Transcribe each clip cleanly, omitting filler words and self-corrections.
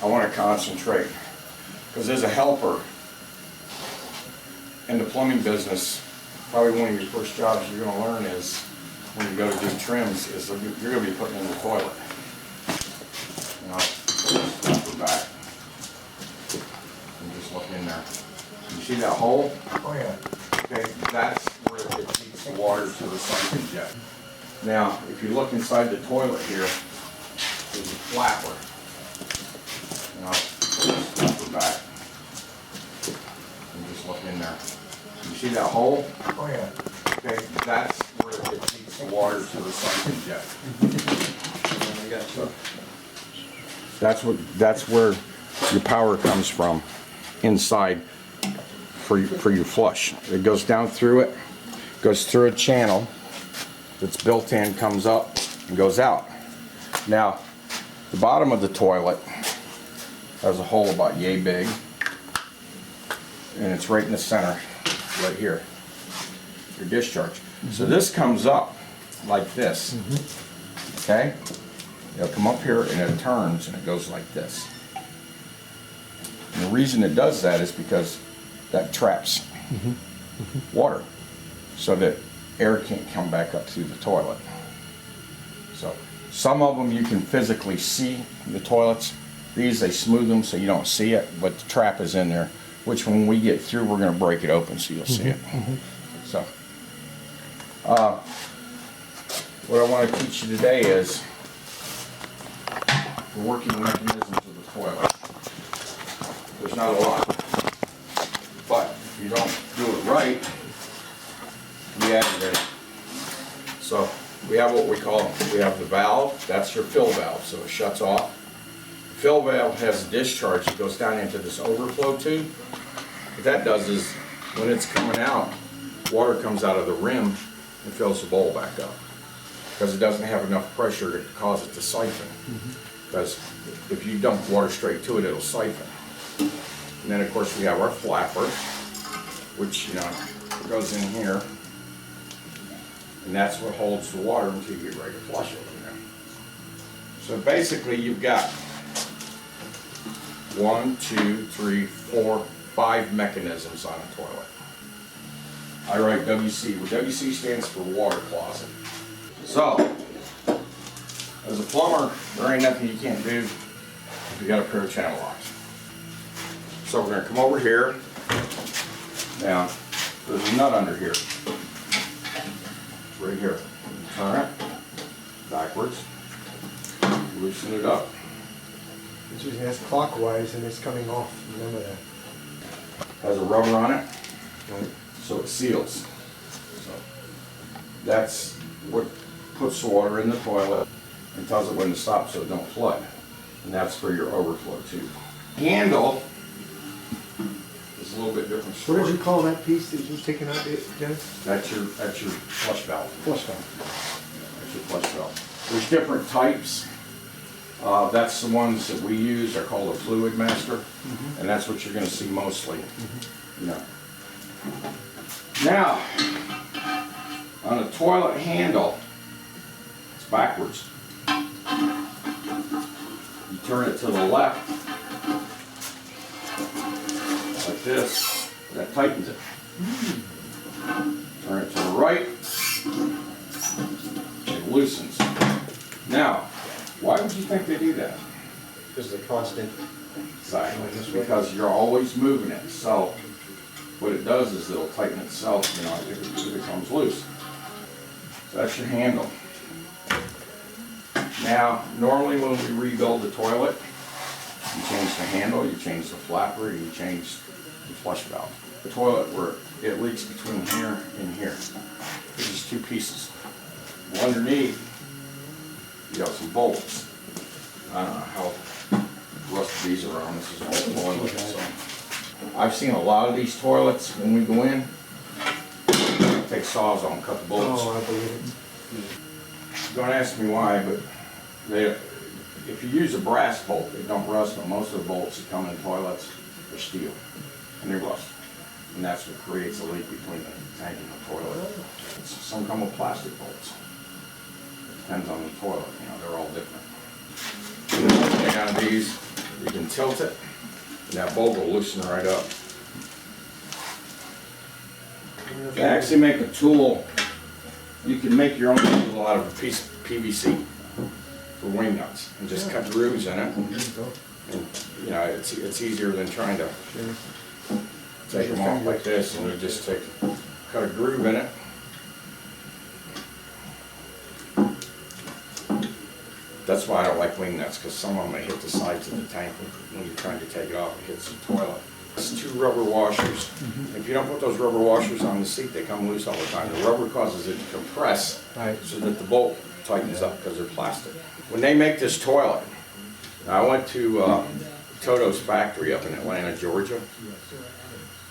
I want to concentrate, because as a helper in the plumbing business, probably one of your first jobs you're going to learn is when you go to do trims is you're going to be putting in the toilet. You know, stop her back and just look in there. You see that hole? Oh yeah. Okay, that's where it feeds the water to the suction jet. Now, if you look inside the toilet here, there's a flapper. You know, stop her back and just look in there. You see that hole? Oh yeah. Okay, that's where it feeds the water to the suction jet. That's where your power comes from inside for your flush. It goes down through it, goes through a channel that's built in, comes up and goes out. Now, the bottom of the toilet has a hole about yay big, and it's right in the center, right here, your discharge. So this comes up like this, okay? It'll come up here and it turns and it goes like this. And the reason it does that is because that traps water so that air can't come back up through the toilet. So some of them you can physically see the toilets. These, they smooth them so you don't see it, but the trap is in there, which when we get through, we're going to break it open so you'll see it. So, what I want to teach you today is the working mechanisms of the toilet. There's not a lot, but if you don't do it right, you aggravate it. So we have what we have the valve. That's your fill valve, so it shuts off. The fill valve has a discharge that goes down into this overflow tube. What that does is when it's coming out, water comes out of the rim and fills the bowl back up, because it doesn't have enough pressure to cause it to siphon. Because if you dump water straight to it, it'll siphon. And then of course we have our flapper, which, you know, goes in here, and that's what holds the water until you get ready to flush it in there. So basically you've got 1, 2, 3, 4, 5 mechanisms on a toilet. I write WC. Well, WC stands for water closet. So, as a plumber, there ain't nothing you can't do if you got a pair of channel locks. So we're going to come over here. Now, there's a nut under here. Right here. Turn it backwards. Loosen it up. It's usually that's clockwise and it's coming off. Remember that. Has a rubber on it, Right. so it seals. So that's what puts the water in the toilet and tells it when to stop so it don't flood. And that's for your overflow tube. Handle is a little bit different story. What did you call that piece that you were taking out, Dennis? That's your flush valve. Flush valve. That's your flush valve. There's different types. That's the ones that we use. They're called a fluid master, and that's what you're going to see mostly. You know. Now, on a toilet handle, it's backwards. You turn it to the left, like this. That tightens it. Turn it to the right, it loosens. Now, why would you think they do that? Because the constant. Exactly. Because you're always moving it. So what it does is it'll tighten itself, you know, if it comes loose. So that's your handle. Now, normally when we rebuild the toilet, you change the handle, you change the flapper, you change the flush valve. The toilet where it leaks between here and here. There's just 2 pieces. Well, underneath, you got some bolts. I don't know how rusted these are on. This is an old toilet. So I've seen a lot of these toilets when we go in. Take sawzall and cut the bolts. Oh, I believe it. Don't ask me why, but if you use a brass bolt, they don't rust, but most of the bolts that come in toilets are steel, and they rust. And that's what creates a leak between the tank and the toilet. Some come with plastic bolts. It depends on the toilet, you know, they're all different. The thing out of these You can tilt it, and that bulb will loosen right up. To actually make a tool, you can make your own tool out of a piece of PVC for wing nuts and just cut grooves in it. And, you know, it's easier than trying to take them off like this, and you just cut a groove in it. That's why I don't like wing nuts, because some of them may hit the sides of the tank when you're trying to take it off. It hits the toilet. It's 2 rubber washers. If you don't put those rubber washers on the seat, they come loose all the time. The rubber causes it to compress so that the bolt tightens up because they're plastic. When they make this toilet, I went to Toto's factory up in Atlanta, Georgia.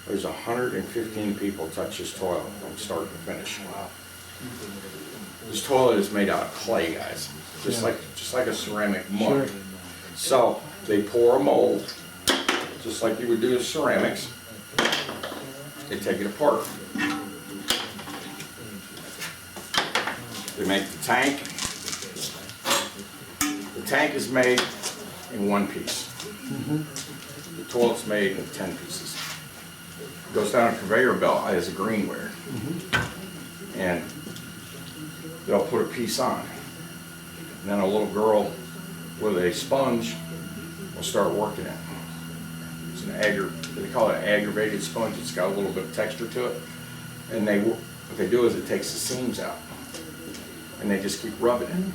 There's 115 people touch this toilet from start to finish. Wow. This toilet is made out of clay, guys. Just like a ceramic mug. Sure. So they pour a mold, just like you would do with ceramics. They take it apart. They make the tank. The tank is made in 1 piece. The toilet's made in 10 pieces. It goes down a conveyor belt as a greenware. And they'll put a piece on. And then a little girl with a sponge will start working it. It's they call it an aggravated sponge. It's got a little bit of texture to it. And what they do is it takes the seams out. And they just keep rubbing it.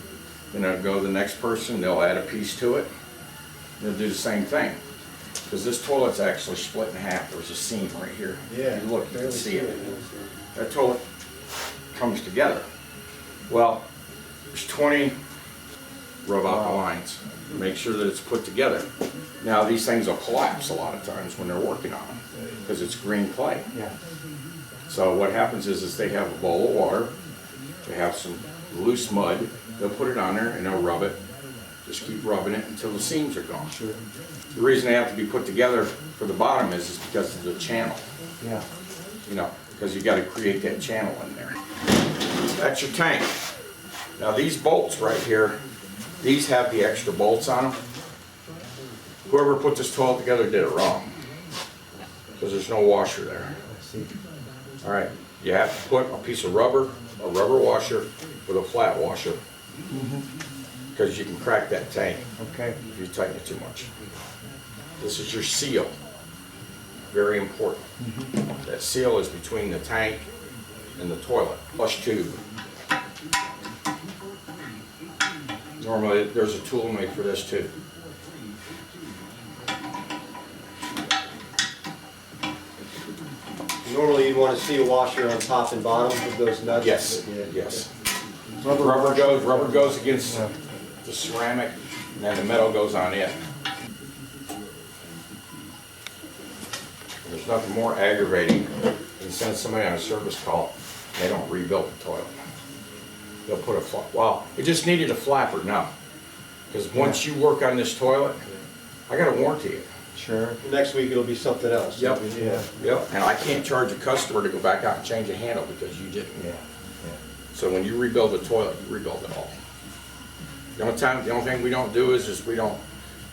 Then it'll go to the next person, they'll add a piece to it. They'll do the same thing. Because this toilet's actually split in half. There's a seam right here. Yeah. If you look, you can see it. That toilet comes together. Well, there's 20 rub out the lines. Make sure that it's put together. Now these things will collapse a lot of times when they're working on them because it's green clay. Yeah. So what happens is they have a bowl of water, they have some loose mud, they'll put it on there and they'll rub it. Just keep rubbing it until the seams are gone. Sure. The reason they have to be put together for the bottom is because of the channel. Yeah. You know, because you got to create that channel in there. That's your tank. Now these bolts right here, these have the extra bolts on them. Whoever put this toilet together did it wrong, because there's no washer there. All right, you have to put a piece of rubber, a rubber washer with a flat washer, because you can crack that tank if you tighten it too much. This is your seal, very important. That seal is between the tank and the toilet, flush tube. Normally, there's a tool made for this too. Normally, you'd want to see a washer on top and bottom of those nuts. Yes, yes. Rubber goes against the ceramic, and then the metal goes on it. There's nothing more aggravating than send somebody on a service call, and they don't rebuild the toilet. They'll put a well, it just needed a flapper now. Because once you work on this toilet, I got to warranty it. Sure. Next week it'll be something else. Yep. Yep. And I can't charge a customer to go back out and change a handle because you didn't. Yeah. So when you rebuild the toilet, you rebuild it all. The only thing we don't do is we don't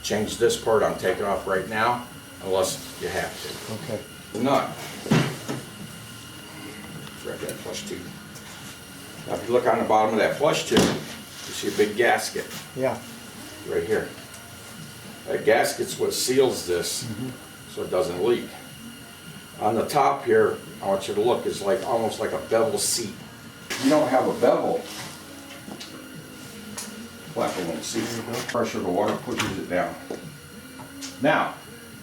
change this part I'm taking off right now unless you have to. Okay. The nut. Right, that flush tube. Now if you look on the bottom of that flush tube, you see a big gasket. Yeah. Right here. That gasket's what seals this so it doesn't leak. On the top here, I want you to look, is like almost like a bevel seat. You don't have a bevel, flapper won't seat. Pressure of the water pushes it down. Now,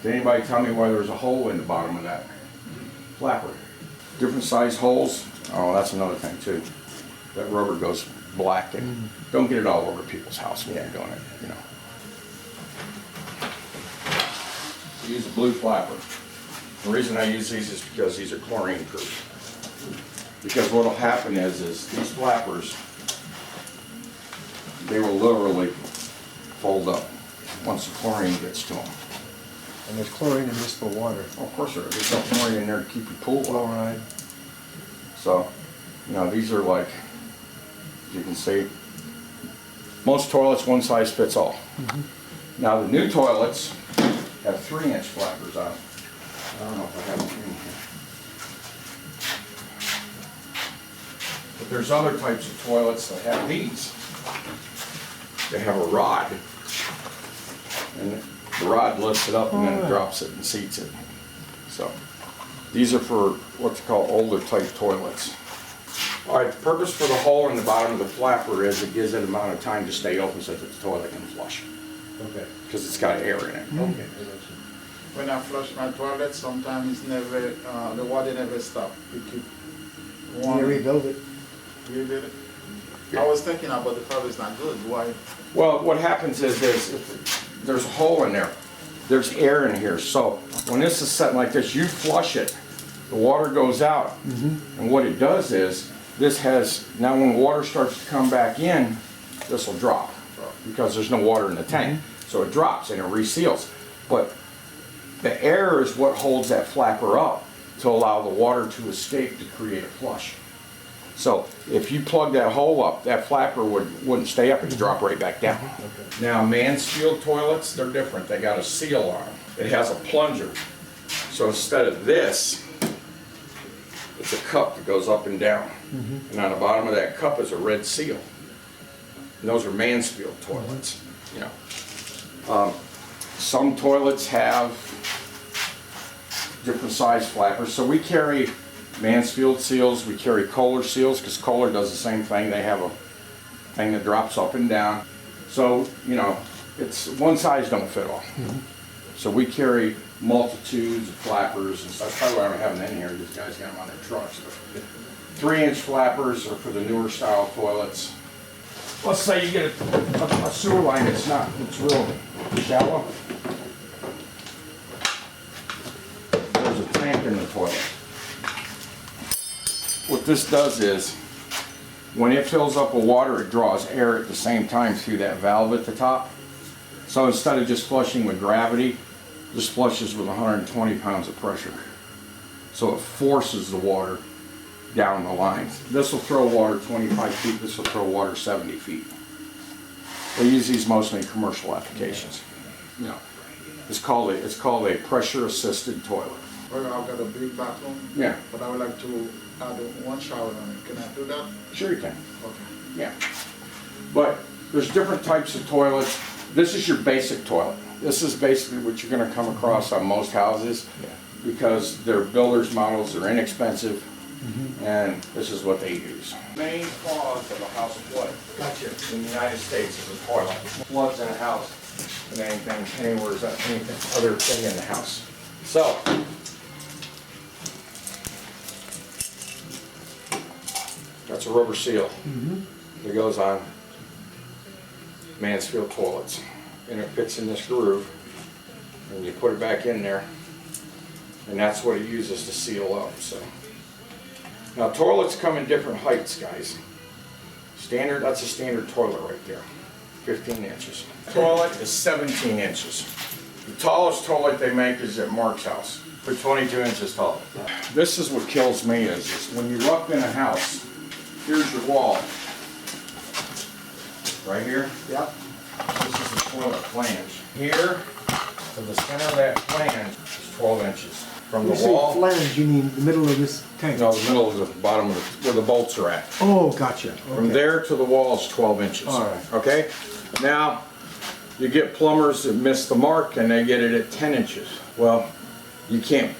can anybody tell me why there's a hole in the bottom of that flapper? Different size holes. Oh, that's another thing too. That rubber goes black, and don't get it all over people's house when you're doing it, you know. Use a blue flapper. The reason I use these is because these are chlorine proof. Because what will happen is these flappers, they will literally fold up once the chlorine gets to them. And there's chlorine in this for water. Oh, of course there is. There's no chlorine in there to keep your pool up. So, you know, these are like, you can see, most toilets one size fits all. Now the new toilets, have 3-inch flappers on them. I don't know if I have them in here. But there's other types of toilets that have these. They have a rod. And the rod lifts it up and then it drops it and seats it. So these are for what's called older type toilets. All right, the purpose for the hole in the bottom of the flapper is it gives it amount of time to stay open so that the toilet can flush. Okay. Because it's got air in it. Okay. When I flush my toilet, sometimes it's never, the water never stop. We keep You warm. rebuild it. Rebuild it. I was thinking about the problem is not good. Why? Well, what happens is there's a hole in there. There's air in here. So when this is set like this, you flush it, the water goes out. And what it does is, this has, now when water starts to come back in, this will drop because there's no water in the tank. So it drops and it reseals. But the air is what holds that flapper up to allow the water to escape to create a flush. So if you plug that hole up, that flapper wouldn't stay up, it'd drop right back down. Now Mansfield toilets, they're different. They got a seal on them. It has a plunger. So instead of this, it's a cup that goes up and down. And on the bottom of that cup is a red seal. And those are Mansfield toilets. You know, some toilets have different size flappers. So we carry Mansfield seals, we carry Coil seals, because Coil does the same thing. They have a thing that drops up and down. So, you know, it's one size don't fit all. So we carry multitudes of flappers and stuff. That's probably why I don't have them in here. These guys got them on their trucks. But 3-inch flappers are for the newer style toilets. Let's say you get a sewer line that's it's real shallow. There's a tank in the toilet. What this does is, when it fills up with water, it draws air at the same time through that valve at the top. So instead of just flushing with gravity, this flushes with 120 pounds of pressure. So it forces the water down the lines. This will throw water 25 feet, this will throw water 70 feet. They use these mostly in commercial applications. You know, it's called a pressure assisted toilet. Well, I've got a big bathroom. Yeah. But I would like to add one shower on it. Can I do that? Sure you can. Okay. Yeah. But there's different types of toilets. This is your basic toilet. This is basically what you're going to come across on most houses because they're builders' models, they're inexpensive, and this is what they use. Main cause of a house flood in the United States is a toilet. Floods in a house and anything anywhere is anything other thing in the house. So that's a rubber seal that goes on Mansfield toilets, and it fits in this groove, and you put it back in there, and that's what it uses to seal up. So now toilets come in different heights, guys. Standard, that's a standard toilet right there, 15 inches. Toilet is 17 inches. The tallest toilet they make is at Mark's house, for 22 inches tall. This is what kills me is when you rough in a house, here's your wall. Right here? Yep. This is the toilet flange. Here to the center of that flange is 12 inches. From the You say wall, flange, you mean the middle of this tank? no, the middle of the bottom of where the bolts are at. Oh, gotcha. From Okay. there to the wall is 12 inches. All right. Okay? Now, you get plumbers that miss the mark and they get it at 10 inches. Well, you can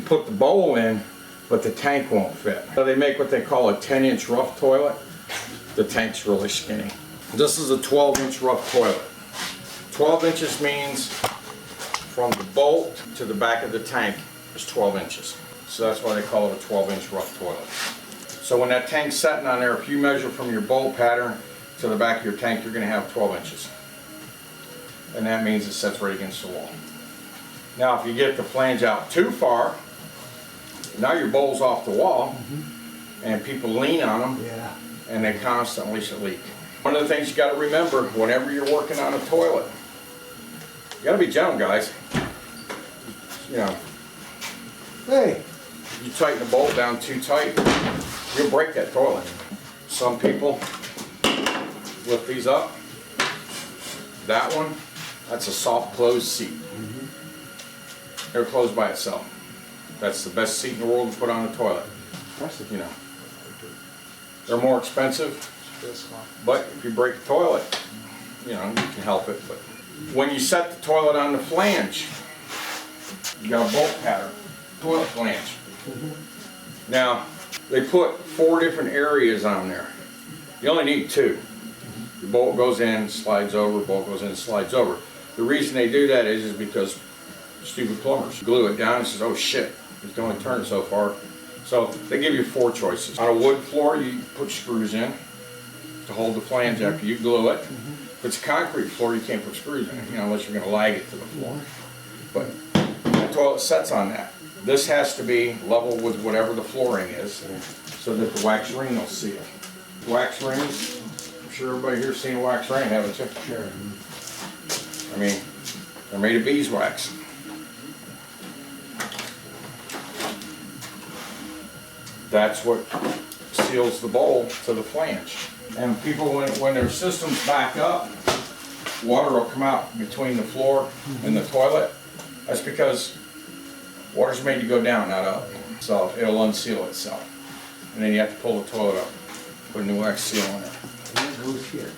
put the bowl in, but the tank won't fit. So they make what they call a 10-inch rough toilet. The tank's really skinny. This is a 12-inch rough toilet. 12 inches means from the bolt to the back of the tank is 12 inches. So that's why they call it a 12-inch rough toilet. So when that tank's sitting on there, if you measure from your bolt pattern to the back of your tank, you're going to have 12 inches. And that means it sets right against the wall. Now if you get the flange out too far, now your bowl's off the wall, and people lean on them, Yeah. and they constantly leak. One of the things you got to remember whenever you're working on a toilet, you got to be gentle, guys. You know, Hey, you tighten the bolt down too tight, you'll break that toilet. Some people lift these up. That one, that's a soft closed seat. It'll close by itself. That's the best seat in the world to put on a toilet. You know. They're more expensive, This one. but if you break the toilet, you know, you can help it. But when you set the toilet on the flange, you got a bolt pattern, toilet flange. Now, they put 4 different areas on there. You only need 2. The bolt goes in, slides over, bolt goes in, slides over. The reason they do that is because stupid plumbers glue it down and says, oh shit, you can only turn it so far. So they give you 4 choices. On a wood floor, you put screws in to hold the flange after you glue it. If it's a concrete floor, you can't put screws in it, you know, unless you're gonna lag it to the floor. But the toilet sets on that. This has to be level with whatever the flooring is, so that the wax ring will seal. Wax rings, I'm sure everybody here's seen a wax ring, haven't you? Sure. I mean, they're made of beeswax. That's what seals the bowl to the flange. And people, when their systems back up, water will come out between the floor and the toilet. That's because water's made to go down, not up. So it'll unseal itself. And then you have to pull the toilet up, put a new wax seal in it. And it goes here.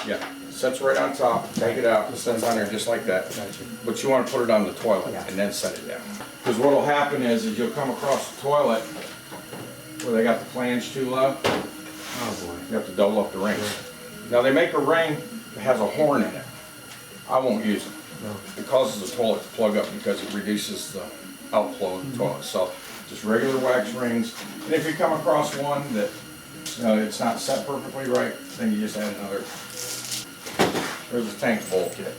Yeah, sets right on top, take it out, it sets on there just like that. Gotcha. But you want to put it on the toilet Yeah. and then set it down. Because what'll happen is you'll come across the toilet where they got the flange too low. Oh boy. You have to double up the rings. Now they make a ring that has a horn in it. I won't use it. No. It causes the toilet to plug up because it reduces the outflow of the toilet. So just regular wax rings. And if you come across one that it's not set perfectly right, then you just add another. There's a tank bowl kit.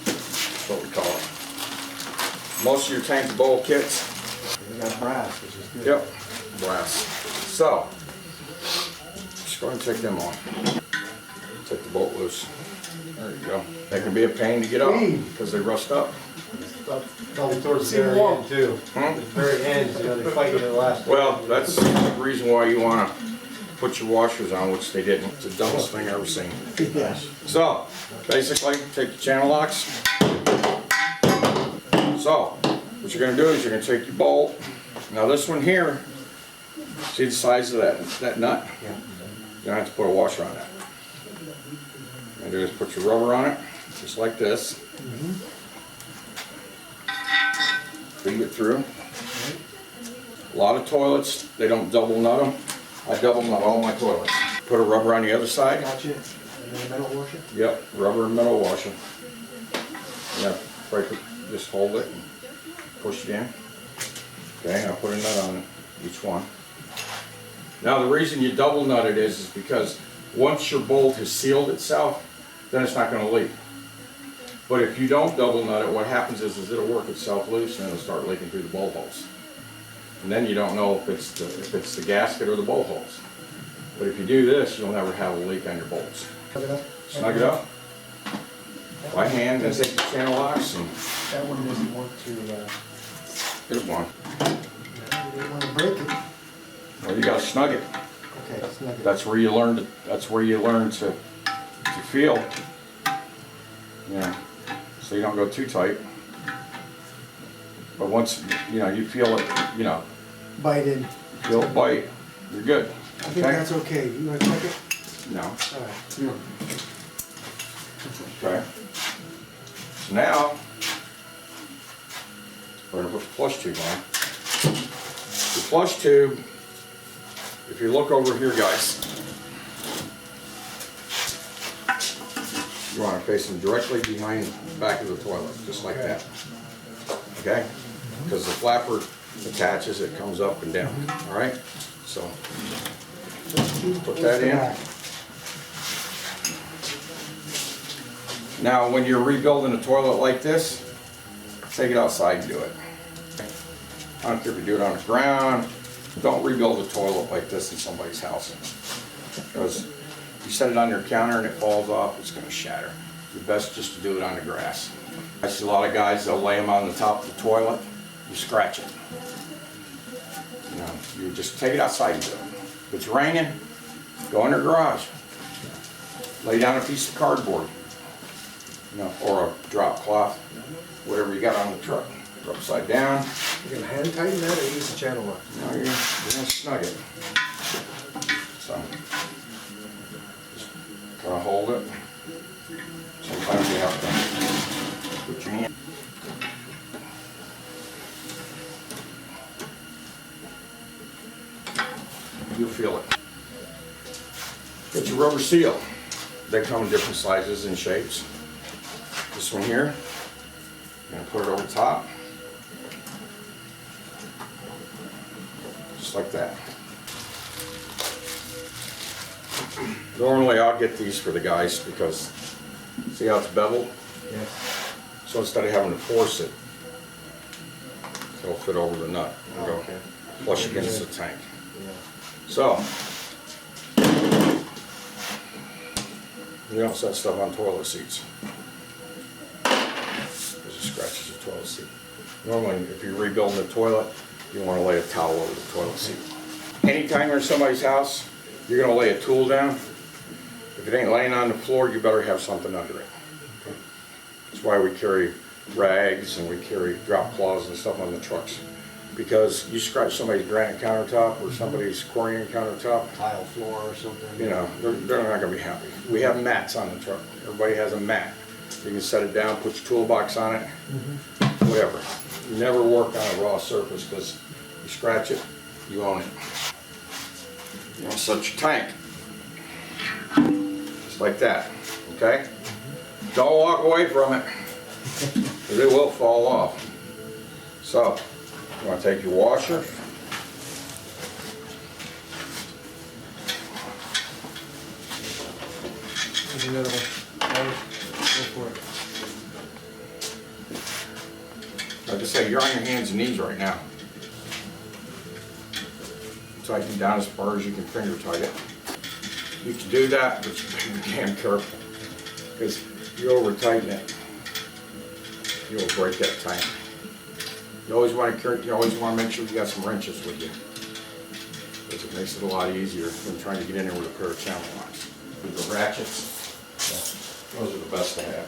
That's what we call it. Most of your tank bowl kits. We got brass, which is good. Yep. Brass. So, just go ahead and take them off. Take the bolt loose. There you go. They can be a pain to get off because they rust up. Probably towards the very end too. The very end, you know, they fight you to the last. Well, that's the reason why you want to put your washers on, which they didn't. It's the dumbest thing I've ever seen. Yes. So, basically, take the channel locks. So, what you're going to do is you're going to take your bolt. Now this one here, see the size of that nut? Yeah. You don't have to put a washer on that. And you just put your rubber on it, just like this. Feed it through. A lot of toilets, they don't double nut them. I double nut all my toilets. Put a rubber on the other side. Gotcha. And then a metal washer? Yep, rubber and metal washer. Yeah, break it, just hold it and push it in. Okay, I'll put a nut on each one. Now the reason you double nut it is because once your bolt has sealed itself, then it's not going to leak. But if you don't double nut it, what happens is it'll work itself loose and it'll start leaking through the bolt holes. And then you don't know if it's the gasket or the bolt holes. But if you do this, you'll never have a leak on your bolts. Plug it up? Snug it up by hand, then take the channel locks and That one doesn't want to, here's one. you didn't want to break it. Well, you gotta snug it. Okay, snug it. That's where you learn to. That's where you learn to feel. You know, so you don't go too tight. But once you feel it, Bite in. feel it bite, you're good. I think that's okay. You want to check it? No. All right. Okay. So now we're gonna put the flush tube on. The flush tube. If you look over here, guys, you want to face them directly behind the back of the toilet, just like that. Okay? Because the flapper attaches, it comes up and down. All right? So, put that in. Now, when you're rebuilding a toilet like this, take it outside and do it. I don't care if you do it on the ground. Don't rebuild a toilet like this in somebody's house. Because if you set it on your counter and it falls off, it's going to shatter. It's best just to do it on the grass. I see a lot of guys, they'll lay them on the top of the toilet. You scratch it. You just take it outside and do it. If it's raining, go in your garage. Lay down a piece of cardboard. Or a drop cloth, whatever you got on the truck. Upside down. You can hand tighten that or use the channel lock? Now you're gonna snug it. So, just kind of hold it. Sometimes you have to put your hand. You'll feel it. Get your rubber seal. They come in different sizes and shapes. This one here, you're gonna put it over top. Just like that. Normally I'll get these for the guys because see how it's beveled? Yes. So instead of having to force it, it'll fit over the nut and go Okay. flush against the tank. Yeah. So, you don't set stuff on toilet seats. Because it scratches the toilet seat. Normally, if you're rebuilding the toilet, you want to lay a towel over the toilet seat. Anytime you're in somebody's house, you're going to lay a tool down. If it ain't laying on the floor, you better have something under it. That's why we carry rags and we carry drop cloths and stuff on the trucks. Because you scratch somebody's granite countertop or somebody's corian countertop, Tile floor or something. you know, they're not gonna be happy. We have mats on the truck. Everybody has a mat. You can set it down, put your toolbox on it, whatever. You never work on a raw surface because you scratch it, you own it. You want to set your tank. Just like that, okay? Don't walk away from it, because it will fall off. So, you want to take your washer. There's another one. Go for it. Like I say, you're on your hands and knees right now. Tighten it down as far as you can finger tight it. You can do that, but you better be damn careful. Because you over tighten it, you'll break that tank. You always want to make sure you got some wrenches with you. Because it makes it a lot easier than trying to get in there with a pair of channel locks. With the ratchets, those are the best to have.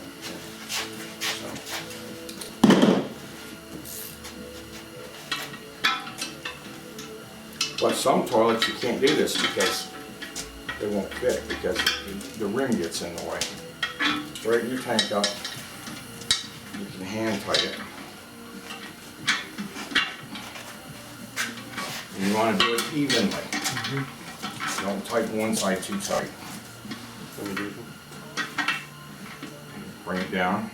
But some toilets you can't do this because they won't fit because the rim gets in the way. Straighten your tank up. You can hand tight it. And you want to do it evenly. Don't tighten one side too tight. Bring it down.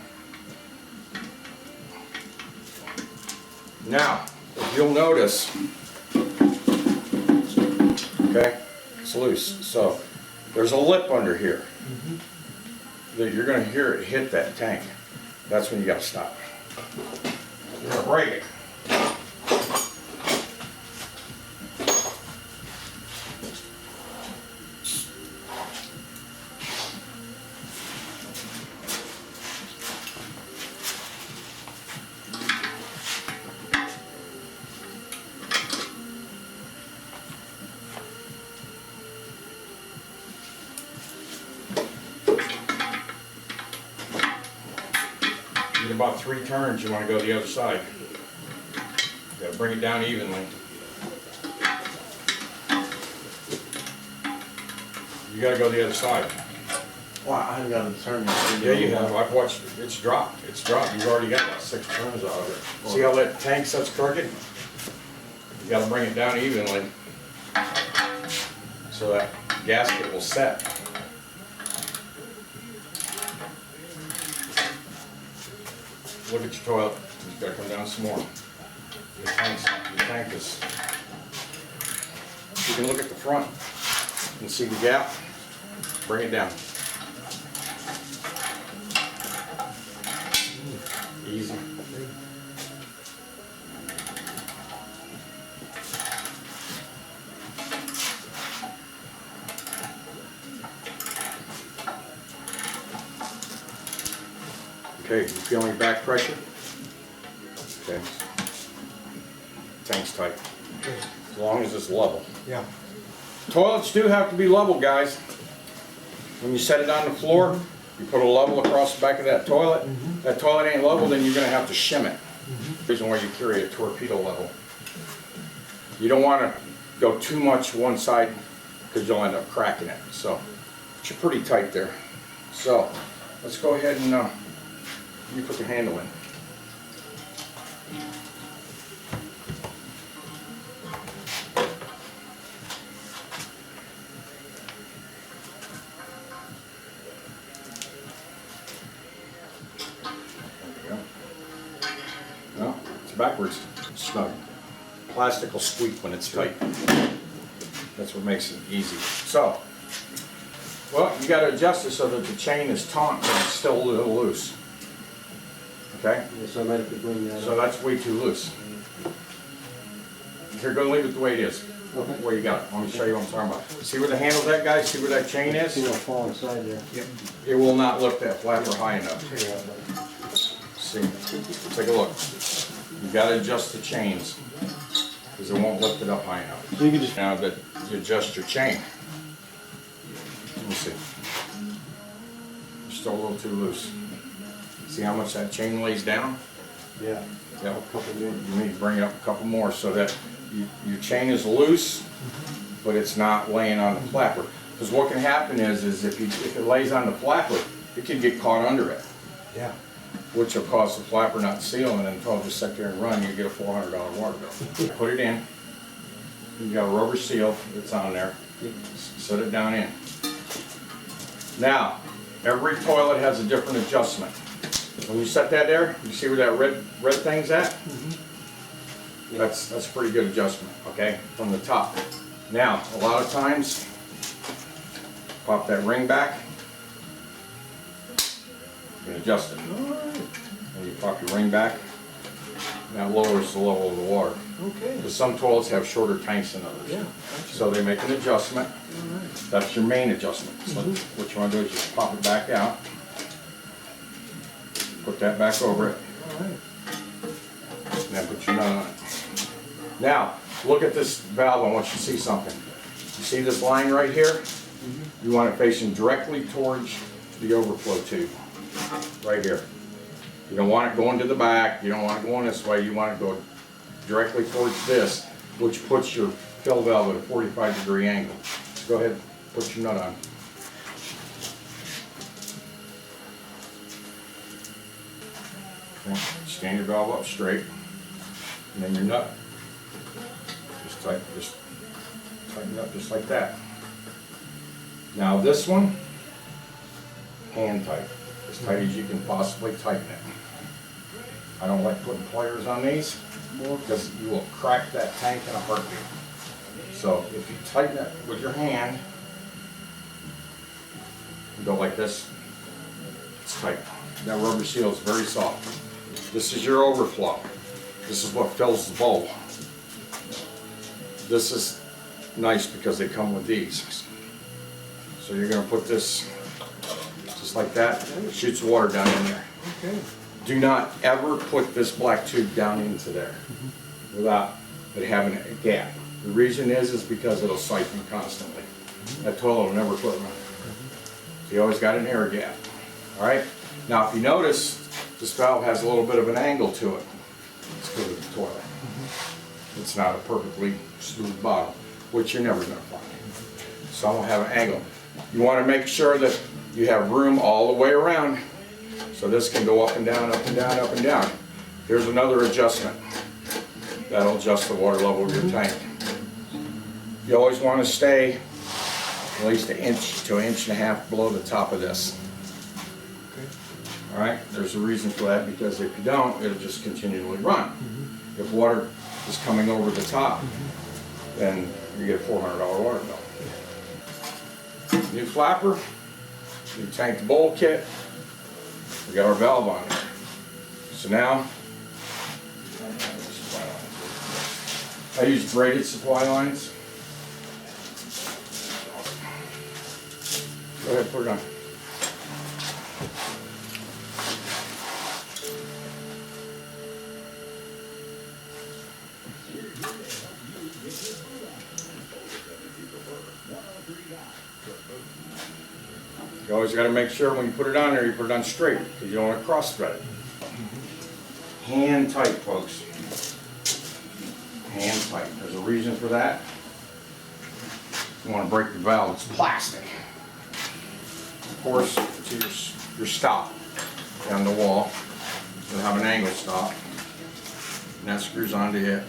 Now, if you'll notice, okay, it's loose. So there's a lip under here that you're going to hear it hit that tank. That's when you got to stop. You're going to break it. In about 3 turns, you want to go the other side. You got to bring it down evenly. You got to go the other side. Well, I haven't got to turn this. Yeah, you have. I've watched it. It's dropped. It's dropped. You've already got about 6 turns out of it. See how that tank sets crooked? You got to bring it down evenly so that gasket will set. Look at your toilet. You've got to come down some more. Your tank is. You can look at the front and see the gap. Bring it down. Easy. Okay, you feeling your back pressure? Okay. Tank's tight. As long as it's level. Yeah. Toilets do have to be level, guys. When you set it on the floor, you put a level across the back of that toilet. That toilet ain't level, then you're gonna have to shim it. Reason why you carry a torpedo level. You don't want to go too much one side because you'll end up cracking it. So, but you're pretty tight there. So, let's go ahead and you put the handle in. No, it's backwards. Snug. Plastic will squeak when it's tight. That's what makes it easy. So, well, you got to adjust it so that the chain is taut but it's still a little loose. Okay? Yeah, so I might have to bring that So up. that's way too loose. You're going to leave it the way it is. Okay. Where you got it. Let me show you what I'm talking about. See where the handle's at, guys? See where that chain See is? it'll fall inside there. It will not lift that flapper high enough. Yeah. See, take a look. You got to adjust the chains because it won't lift it up high enough. So you can just, Now that you adjust your chain, let me see. You're still a little too loose. See how much that chain lays down? yeah, Yeah. a couple more. You need to bring it up a couple more so that your chain is loose, but it's not laying on the flapper. Because what can happen is if it lays on the flapper, it can get caught under it, Yeah. which will cause the flapper not to seal, and then if I'll just sit there and run, you get a $400 water bill. Put it in. You got a rubber seal that's on there. Set it down in. Now, every toilet has a different adjustment. When you set that there, you see where that red thing's at? That's a pretty good adjustment, okay, from the top. Now, a lot of times, pop that ring back and adjust it. And you pop your ring back, and that lowers the level of the water. Okay. Because some toilets have shorter tanks than others. Yeah. So they make an adjustment. That's your main adjustment. So what you want to do is just pop it back out. Put that back over it. Alright. And then put your nut on it. Now, look at this valve. I want you to see something. You see this line right here? You want it facing directly towards the overflow tube. Right here. You don't want it going to the back. You don't want it going this way. You want it to go directly towards this, which puts your fill valve at a 45-degree angle. So go ahead and put your nut on. Okay. Stand your valve up straight, and then your nut. Just tighten it up just like that. Now this one, hand tight, as tight as you can possibly tighten it. I don't like putting pliers on these because you will crack that tank in a heartbeat. So if you tighten it with your hand, you go like this, it's tight. That rubber seal is very soft. This is your overflow. This is what fills the bowl. This is nice because they come with these. So you're going to put this just like that. It shoots water down in there. Okay. Do not ever put this black tube down into there without it having a gap. The reason is because it'll siphon constantly. That toilet will never quit running. So you always got an air gap. All right. Now, if you notice, this valve has a little bit of an angle to it. It's because of the toilet. It's not a perfectly smooth bottom, which you're never going to find. Some will have an angle. You want to make sure that you have room all the way around, so this can go up and down, up and down, up and down. Here's another adjustment. That'll adjust the water level of your tank. You always want to stay at least an inch to an inch and a half below the top of this. All right, there's a reason for that, because if you don't, it'll just continually run. If water is coming over the top, then you get a $400 water bill. New flapper, new tank to bowl kit, we got our valve on it. So now, I use braided supply lines. Go ahead, put it on. You always got to make sure when you put it on there, you put it on straight, because you don't want to cross thread it. hand tight, folks. Hand tight. There's a reason for that. You want to break the valve, it's plastic. Of course, it's your stop down the wall. You'll have an angle stop. And that screws onto it.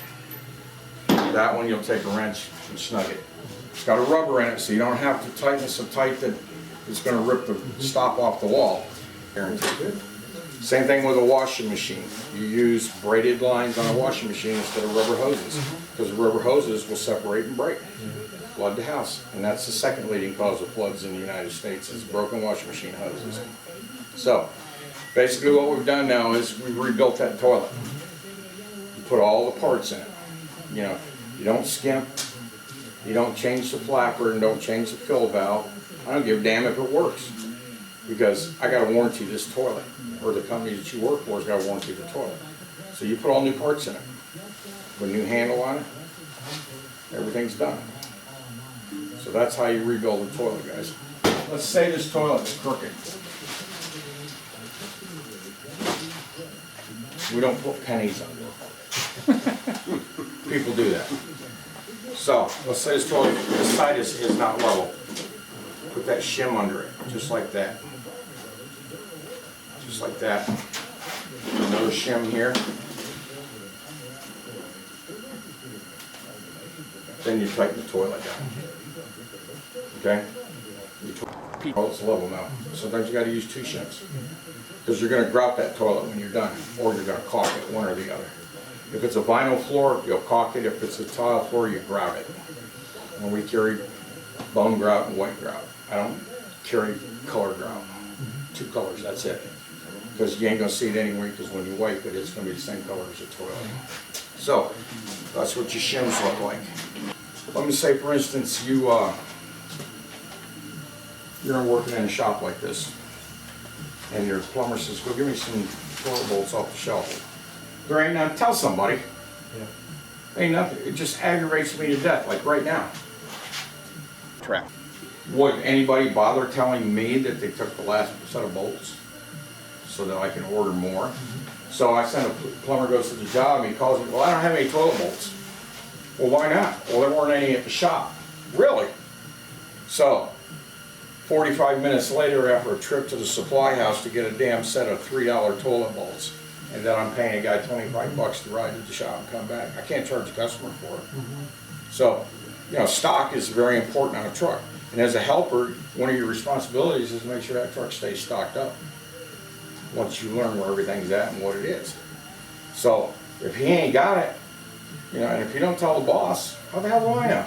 That one you'll take a wrench and snug it. It's got a rubber in it, so you don't have to tighten it so tight that it's going to rip the stop off the wall. Guaranteed. Same thing with a washing machine. You use braided lines on a washing machine instead of rubber hoses, because rubber hoses will separate and break. Flood the house, and that's the second leading cause of floods in the United States is broken washing machine hoses. So, basically what we've done now is we've rebuilt that toilet. You put all the parts in it. You know, you don't skimp, you don't change the flapper, and don't change the fill valve. I don't give a damn if it works, because I got to warranty this toilet, or the company that you work for has got to warranty the toilet. So you put all new parts in it, put a new handle on it, everything's done. So that's how you rebuild a toilet, guys. Let's say this toilet is crooked. We don't put pennies under it. People do that. So let's say this toilet, this side is not level. Put that shim under it, just like that. Just like that. Another shim here. Then you tighten the toilet down. Okay? Oh, it's level now. Sometimes you got to use two shims, because you're going to drop that toilet when you're done, or you're going to caulk it, one or the other. If it's a vinyl floor, you'll caulk it. If it's a tile floor, you grout it. And we carry bone grout and white grout. I don't carry color grout. Two colors, that's it. Because you ain't going to see it anyway, because when you wipe it, it's going to be the same color as the toilet. So, that's what your shims look like. Let me say, for instance, you're working in a shop like this, and your plumber says, "Go give me some toilet bolts off the shelf." There ain't none. Tell somebody. Yeah. Ain't nothing. It just aggravates me to death, like right now. Trap. Would anybody bother telling me that they took the last set of bolts so that I can order more? So I sent a plumber, goes to the job, and he calls me, "Well, I don't have any toilet bolts." Well, why not? Well, there weren't any at the shop. Really? So 45 minutes later, after a trip to the supply house to get a damn set of $3 toilet bolts, and then I'm paying a guy 25 bucks to ride to the shop and come back. I can't charge the customer for it. So, you know, stock is very important on a truck. And as a helper, one of your responsibilities is to make sure that truck stays stocked up once you learn where everything's at and what it is. So, if he ain't got it, you know, and if you don't tell the boss, how the hell do I know?